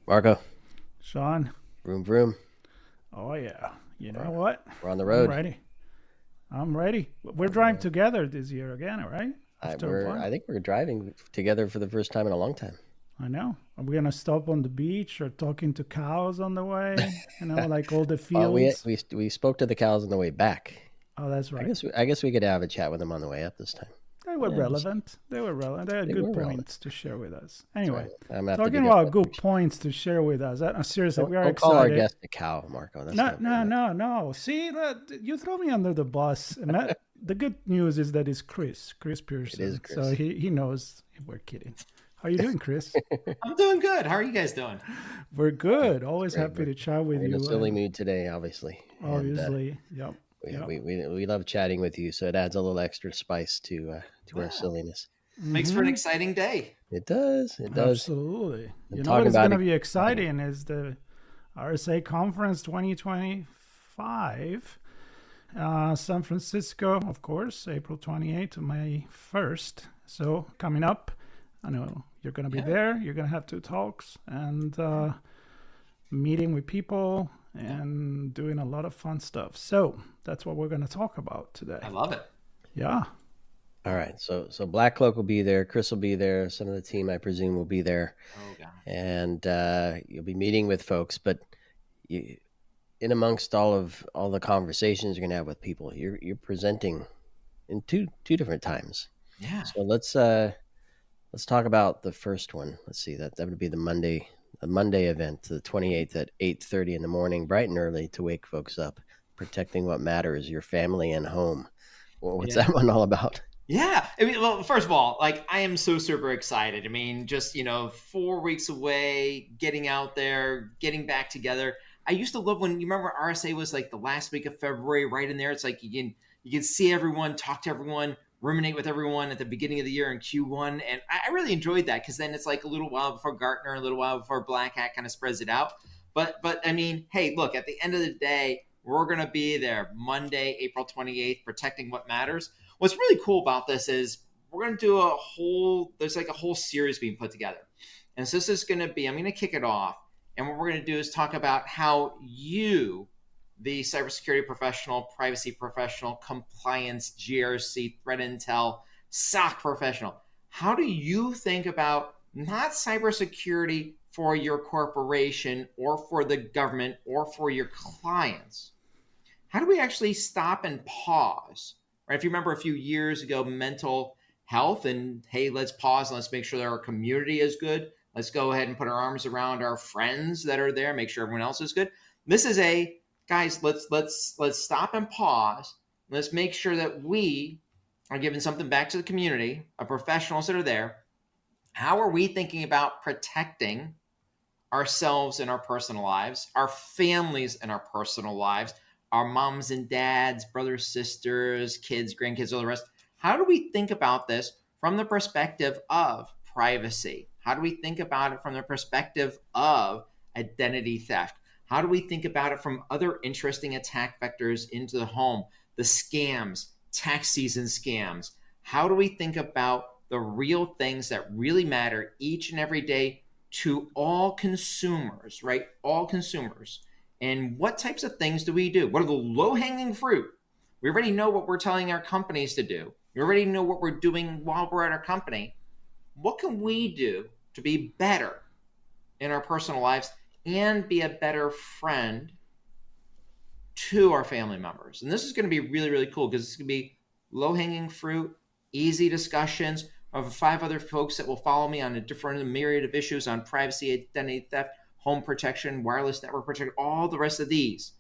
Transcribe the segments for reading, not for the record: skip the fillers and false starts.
Marco, Sean, vroom vroom. oh yeah. You know We're, what? we're on the I'm road. ready. I'm ready. We're On the driving road. together this year again, all right? I, After a we're I while. think we're driving together for the first time in a long time. I know. Are we gonna stop on the beach or talking to cows on the way? Like all the Well, we fields. we we spoke to the cows on the way back. Oh, that's I right. guess I guess we could have a chat with them on the way up this time. They were Yeah, we'll see. relevant. They were relevant. They had They good were relevant. points to share with us. That's right. Anyway, I'm gonna have to talking dig up about that good picture. points to share with us. Seriously, Don't we are don't call our excited. guest a cow, Marco. That's No, not very no, nice. no, no. See, you throw me under the bus. And the good news is that it's Chris It is Pierson. So Chris. he knows we're kidding. How you doing, Chris? I'm doing good. How are you guys doing? We're good. That's Always great. happy to chat with We're in a you. silly And mood today, obviously, and obviously, yep, we, yep. we we we love chatting with you. So it adds a little extra spice to our Yeah. silliness. Makes for an Hmm. exciting day. It does. It does. Absolutely. And You know what talking is about going to it. be Go ahead. exciting is the RSA Conference 2025. San Francisco, of course, April 28th to May 1st. So coming up, I know you're going to be Yeah. there. You're going to have two talks and meeting with people Yeah. and doing a lot of fun stuff. So that's what we're going to talk about I today. love it. Yeah. All right. So BlackCloak will be there. Chris will be there. Some of the team, I presume, will be there, Oh god. and you'll be meeting with folks. But you, in amongst all the conversations you're gonna have with people, you're presenting in two different times. Yeah. So let's talk about the first one. Let's see, that would be the Monday event, the 28th at 8:30 in the morning, bright and early to wake folks up. Protecting what matters, your family and home. Well, what's Yeah. that one all about? Yeah. I mean, well, first of all, like I am so super excited. I mean, just 4 weeks away, getting out there, getting back together. I used to love when you remember RSA was like the last week of February, right in there. It's like you can see everyone, talk to everyone, ruminate with everyone at the beginning of the year in Q1, and I really enjoyed that because then it's like a little while before Gartner, a little while before Black Hat kind of spreads it out. But I mean, hey, look, at the end of the day, we're gonna be there Monday, April 28th, protecting what matters. What's really cool about this is we're going to do there's like a whole series being put together. And so this is going to be, I'm going to kick it off. And what we're going to do is talk about how you, the cybersecurity professional, privacy professional, compliance, GRC, threat intel, SOC professional, how do you think about not cybersecurity for your corporation or for the government or for your clients? How do we actually stop and pause? Right? If you remember a few years ago, mental health, and hey, let's pause and let's make sure that our community is good. Let's go ahead and put our arms around our friends that are there, make sure everyone else is good. This is a guys, let's stop and pause. Let's make sure that we are giving something back to the community, our professionals that are there. How are we thinking about protecting ourselves in our personal lives, our families in our personal lives, our moms and dads, brothers, sisters, kids, grandkids, all the rest? How do we think about this from the perspective of privacy? How do we think about it from the perspective of identity theft? How do we think about it from other interesting attack vectors into the home, the scams, tax season scams? How do we think about the real things that really matter each and every day to all consumers, right? All consumers. And what types of things do we do? What are the low hanging fruit? We already know what we're telling our companies to do. We already know what we're doing while we're at our company. What can we do to be better in our personal lives and be a better friend to our family members? And this is going to be really, really cool because it's going to be low hanging fruit, easy discussions of 5 other folks that will follow me on a different myriad of issues on privacy, identity theft, home protection, wireless network protection, all the rest of these.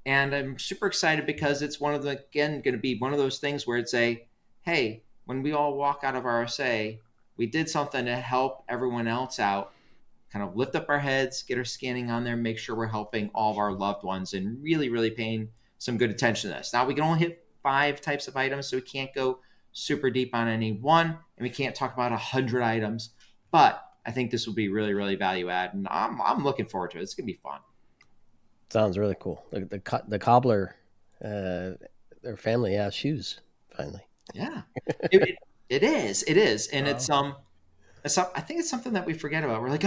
And I'm super excited because it's again, going to be one of those things where it's hey, when we all walk out of RSA, we did something to help everyone else out, kind of lift up our heads, get our scanning on there, make sure we're helping all of our loved ones and really, really paying some good attention to this. Now, we can only hit 5 types of items, so we can't go super deep on any one, and we can't talk about 100 items. But I think this will be really, really value add, and I'm looking forward to it. It's going to be fun. Sounds really cool. The cobbler, their family has shoes finally. Yeah, it is, and Wow. I think it's something that we forget about. We're like,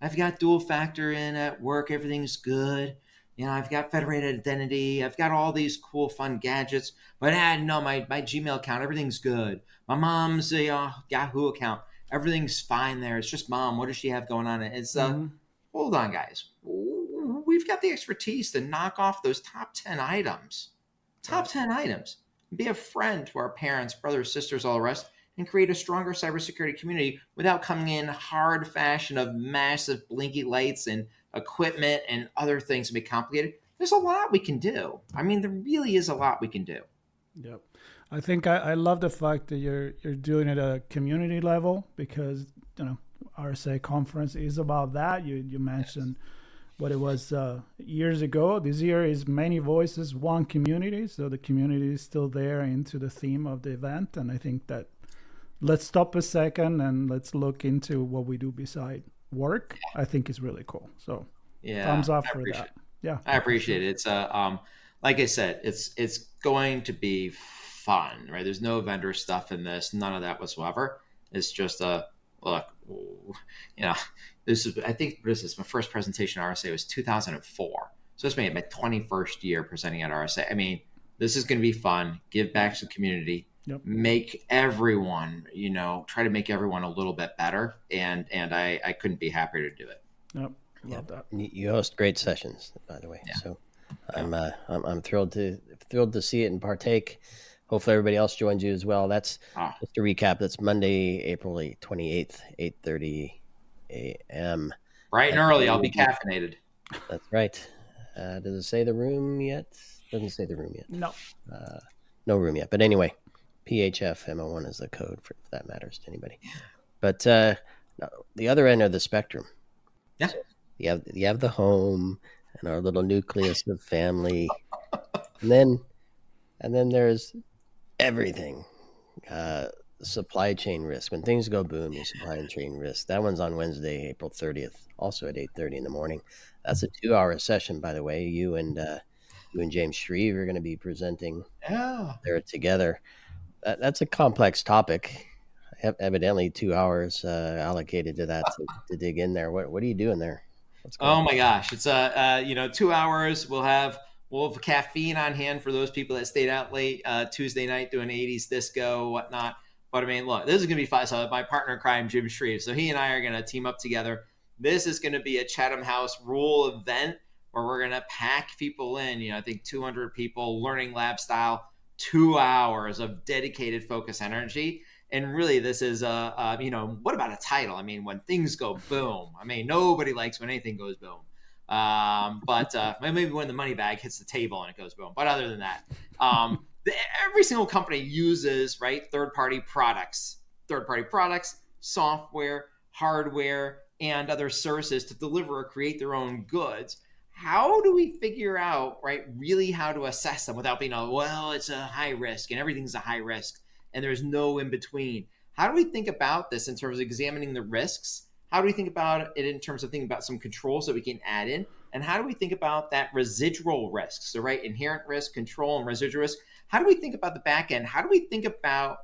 I've got dual factor in at work. Everything's good. I've got federated identity. I've got all these cool, fun gadgets. But no, my Gmail account, everything's good. My mom's Yahoo account, everything's fine there. It's just mom. What does she have going on? It's hold on, guys. We've got the expertise to knock off those top 10 items. Top 10 items. Be a friend to our parents, brothers, sisters, all the rest, and create a stronger cybersecurity community without coming in hard fashion of massive blinky lights and equipment and other things to be complicated. There's a lot we can do. I mean, there really is a lot we can do. Yep. I think I love the fact that you're doing it at a community level, because RSA conference is about that. You mentioned what it was years ago. This year is many voices, one community. So the community is still there into the theme of the event. And I think that let's stop a second and let's look into what we do beside work. I think is really cool. So thumbs up for that. Yeah, I appreciate it. It's like I said, it's going to be fun, right? There's no vendor stuff in this, none of that whatsoever. It's just look, this is my first presentation at RSA was 2004. So it's my 21st year presenting at RSA. I mean, this is going to be fun. Give back to the community. Yep. Make everyone, try to make everyone a little bit better. And I couldn't be happier to do it. Yep. Love that. You host great sessions, by the way. Yeah. So I'm thrilled to see it and partake. Hopefully everybody else joins you as well. That's just to recap. That's Monday, April 28th, 8:30 a.m. Bright and early. I'll be caffeinated. That's right. Does it say the room yet? Doesn't say the room yet. No. No room yet. But anyway, PHFMO1 is the code for if that matters to anybody. But the other end of the spectrum. Yeah. So you have the home and our little nucleus of family, and then there's everything. Supply chain risk. When things go boom, your supply chain risk. That one's on Wednesday, April 30th, also at 8:30 in the morning. That's a 2-hour session, by the way. You and James Shreve are going to be presenting there together. That's a complex topic. Evidently 2 hours allocated to that to dig in there. What are you doing there? Oh my gosh. It's 2 hours. We'll have caffeine on hand for those people that stayed out late Tuesday night doing 80s disco, whatnot. But I mean, look, this is going to be fun. So my partner in crime, Jim Shreve. So he and I are going to team up together. This is going to be a Chatham House rule event where we're going to pack people in. I think 200 people, learning lab style, 2 hours of dedicated focus energy. And really, this is what about a title? I mean, when things go boom. I mean, nobody likes when anything goes boom. But maybe when the money bag hits the table and it goes boom. But other than that, every single company uses third-party products, software, hardware, and other services to deliver or create their own goods. How do we figure out really how to assess them without being it's a high risk and everything's a high risk and there's no in between? How do we think about this in terms of examining the risks? How do we think about it in terms of thinking about some controls that we can add in? And how do we think about that residual risk? So, inherent risk, control, and residual risk. How do we think about the back end? How do we think about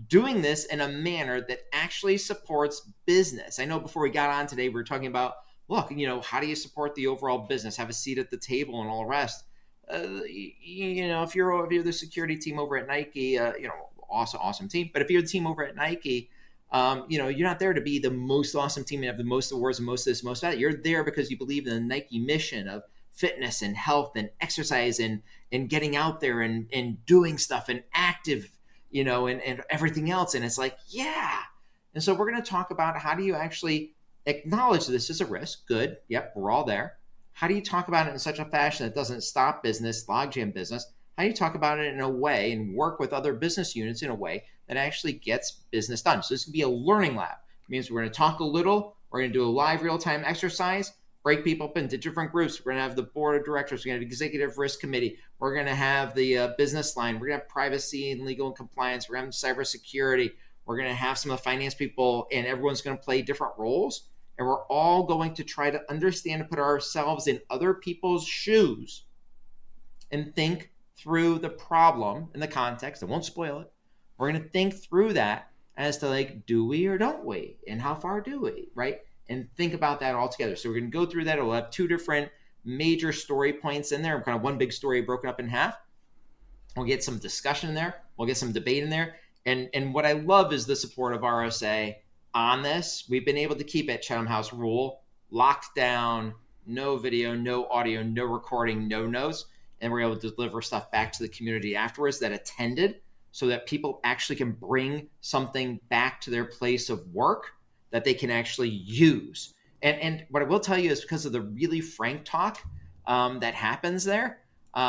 doing this in a manner that actually supports business? I know before we got on today, we were talking about, look, how do you support the overall business, have a seat at the table and all the rest? If you're the security team over at Nike, awesome team. But if you're the team over at Nike, you're not there to be the most awesome team and have the most awards and most of this, most of that. You're there because you believe in the Nike mission of fitness and health and exercise and getting out there and doing stuff and active, and everything else. And it's yeah. And so we're going to talk about how do you actually acknowledge this as a risk. Good. Yep. We're all there. How do you talk about it in such a fashion that doesn't stop business, logjam business? How do you talk about it in a way and work with other business units in a way that actually gets business done? So this could be a learning lab. It means we're going to talk a little. We're going to do a live real-time exercise, break people up into different groups. We're going to have the board of directors. We're going to have executive risk committee. We're going to have the business line. We're going to have privacy and legal and compliance. We're going to have cybersecurity. We're going to have some of the finance people, and everyone's going to play different roles. And we're all going to try to understand and put ourselves in other people's shoes and think through the problem and the context. I won't spoil it. We're going to think through that as to do we or don't we? And how far do we, right? and think about that all together. So we're going to go through that. We'll have 2 different major story points in there, kind of one big story broken up in half. We'll get some discussion in there. We'll get some debate in there. And what I love is the support of RSA on this. We've been able to keep it Chatham House rule, locked down, no video, no audio, no recording, no notes. And we're able to deliver stuff back to the community afterwards that attended, so that people actually can bring something back to their place of work that they can actually use. And what I will tell you is, because of the really frank talk that happens there, a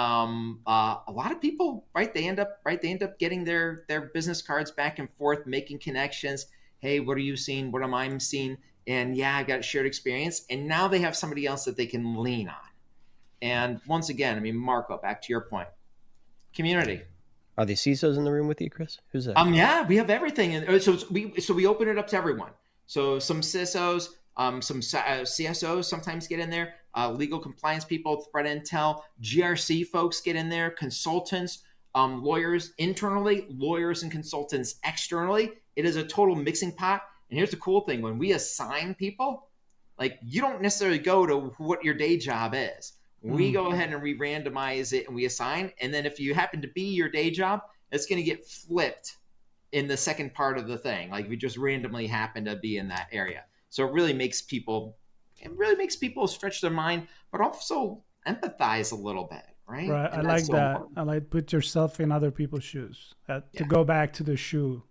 lot of people, right? They end up getting their business cards back and forth, making connections. Hey, what are you seeing? What am I seeing? And yeah, I've got a shared experience. And now they have somebody else that they can lean on. And once again, I mean, Marco, back to your point, community. Are the CISOs in the room with you, Chris? Who's that? Yeah, we have everything. And so we open it up to everyone. So some CISOs, some CSOs sometimes get in there, legal compliance people, threat intel, GRC folks get in there, consultants, lawyers internally, lawyers and consultants externally. It is a total mixing pot. And here's the cool thing. When we assign people, like, you don't necessarily go to what your day job is. We go ahead and we randomize it and we assign. And then if you happen to be your day job, it's going to get flipped in the second part of the thing. Like, we just randomly happen to be in that area. So it really makes people stretch their mind, but also empathize a little bit, right? Right. And I like so that. important. I like put yourself in other people's shoes. To go back to the shoe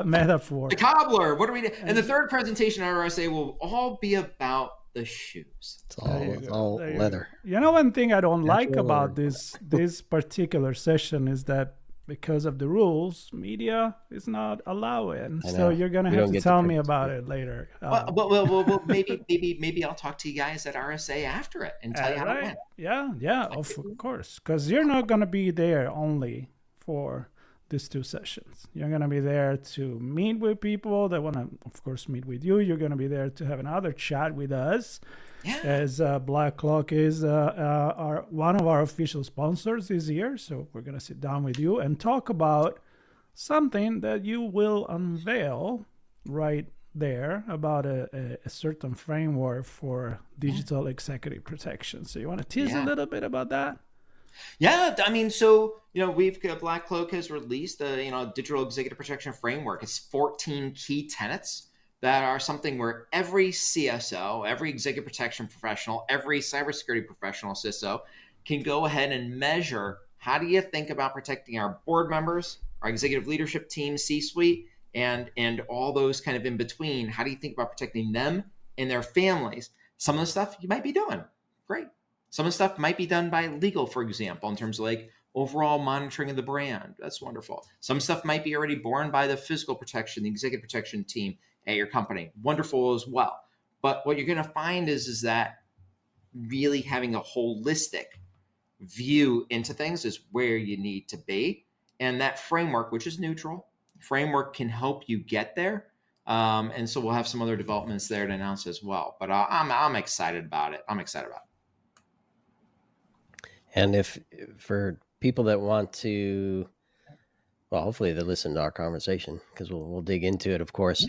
metaphor. The cobbler. What do we do? And the third presentation at RSA will all be about the shoes. It's all leather. You know, one thing I don't like Natural about leather. this particular session is that because of the rules, media is not allowed. So you're gonna have to tell me about it later. Well, maybe I'll talk to you guys at RSA after it and tell you how it went. Yeah, of course, because you're not gonna be there only for these 2 sessions. You're going to be there to meet with people that want to, of course, meet with you. You're going to be there to have another chat with us, as BlackCloak is one of our official sponsors this year. So we're going to sit down with you and talk about something that you will unveil right there about a certain framework for digital executive protection. So you want to tease a little bit about that? Yeah, I mean, so, BlackCloak has released a, digital executive protection framework. It's 14 key tenets that are something where every CSO, every executive protection professional, every cybersecurity professional, CISO, can go ahead and measure, how do you think about protecting our board members, our executive leadership team, C-suite, and all those kind of in between? How do you think about protecting them and their families? Some of the stuff you might be doing, great. Some of the stuff might be done by legal, for example, in terms of like overall monitoring of the brand. That's wonderful. Some stuff might be already borne by the physical protection, the executive protection team at your company. Wonderful as well. But what you're going to find is that really having a holistic view into things is where you need to be. And that framework, which is neutral, framework can help you get there. And so we'll have some other developments there to announce as well. But I'm excited about it. And if for people that want to, well, hopefully they listen to our conversation, because we'll dig into it, of course.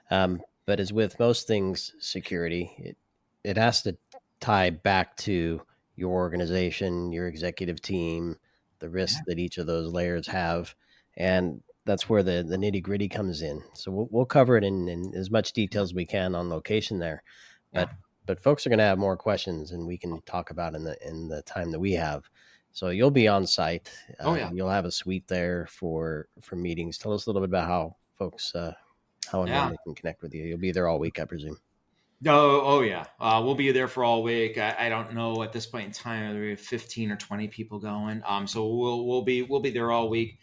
But as with most things security, it has to tie back to your organization, your executive team, the risks that each of those layers have, and that's where the nitty gritty comes in. So we'll cover it in as much detail as we can on location there, but folks are going to have more questions, and we can talk about in the time that we have. So you'll be on site. You'll have a suite there for meetings. Tell us a little bit about how folks, how and when they can connect with you. You'll be there all week, I presume. We'll be there for all week. I don't know at this point in time, there are 15 or 20 people going. So we'll be there all week.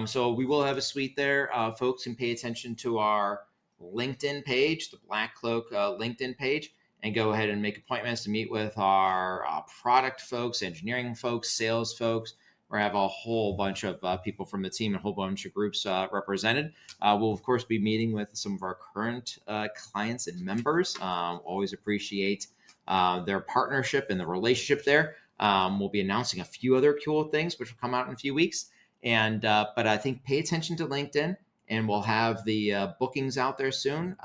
So we will have a suite there. Folks can pay attention to our LinkedIn page, the BlackCloak LinkedIn page, and go ahead and make appointments to meet with our product folks, engineering folks, sales folks. We have a whole bunch of people from the team, a whole bunch of groups represented. We'll, of course, be meeting with some of our current clients and members. Always appreciate their partnership and the relationship there. We'll be announcing a few other cool things, which will come out in a few weeks. But I think pay attention to LinkedIn, and we'll have the bookings out there soon.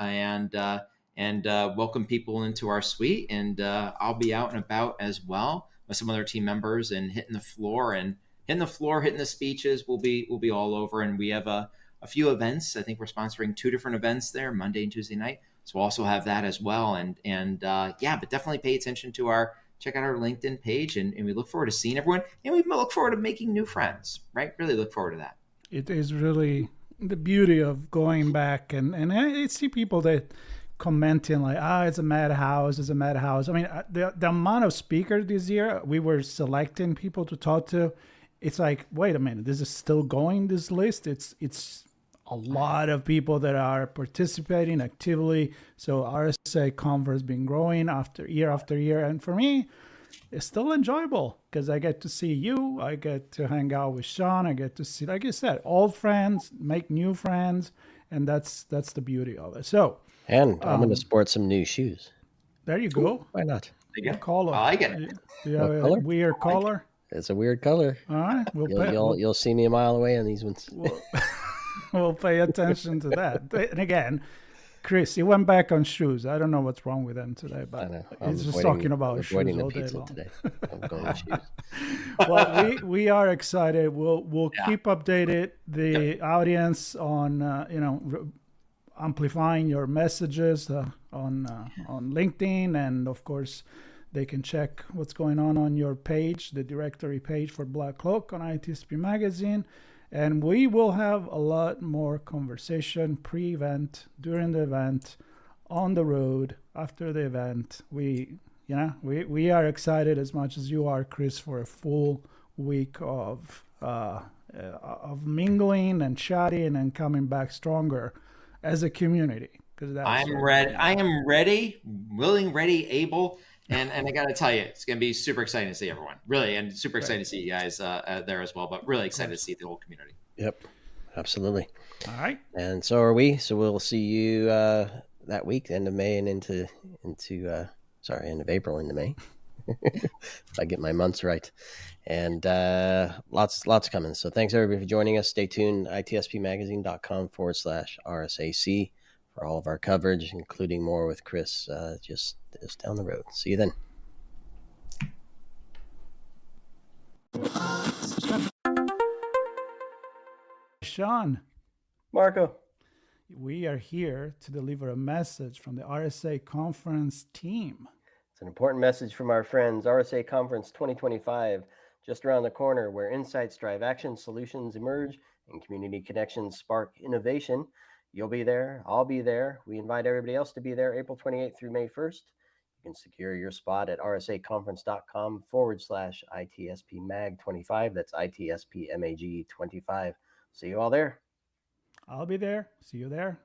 and welcome people into our suite. And I'll be out and about as well with some other team members and hitting the floor, hitting the speeches. We'll be all over, and we have a few events. I think we're sponsoring 2 different events there, Monday and Tuesday night. So we'll also have that as well. And but definitely pay attention to check out our LinkedIn page, and we look forward to seeing everyone, and we look forward to making new friends, right? Really look forward to that. It is really the beauty of going back, and I see people that commenting like, it's a madhouse. I mean, the amount of speakers this year, we were selecting people to talk to. It's like, wait a minute, this is still going, this list? It's a lot of people that are participating actively. So RSA Conv has been growing after year. And for me, it's still enjoyable because I get to see you. I get to hang out with Sean. I get to see, like I said, old friends, make new friends. And that's the beauty of it. So, and I'm going to sport some new shoes. There you go. Why not? What color? I like it. Do you have a weird color? It's a weird color. All right. You'll see me a mile away on these ones. We'll pay attention to that. And again, Chris, he went back on shoes. I don't know what's wrong with him today, but he's just talking about shoes all day long. Today. I'm going with shoes. Well, we are excited. We'll keep updated the audience on amplifying your messages on LinkedIn, and of course they can check what's going on your page, the directory page for BlackCloak on ITSP Magazine. And we will have a lot more conversation pre-event, during the event, on the road, after the event. We are excited as much as you are, Chris, for a full week of mingling and chatting and coming back stronger as a community. I am ready, willing, ready, able. And I got to tell you, it's going to be super exciting to see everyone, really, and super excited to see you guys there as well, but really excited to see the whole community. Yep, absolutely. All right. And so are we. So we'll see you that week, end of May and end of April into May. If I get my months right. And lots coming. So thanks everybody for joining us. Stay tuned, itspmagazine.com/RSAC. for all of our coverage, including more with Chris just down the road. See you then. Sean. Marco. We are here to deliver a message from the RSA Conference team. It's an important message from our friends. RSA Conference 2025, just around the corner, where insights drive action, solutions emerge, and community connections spark innovation. You'll be there. I'll be there. We invite everybody else to be there April 28th through May 1st. You can secure your spot at rsaconference.com/ITSPMAG25. That's ITSPMAG25. See you all there. I'll be there. See you there.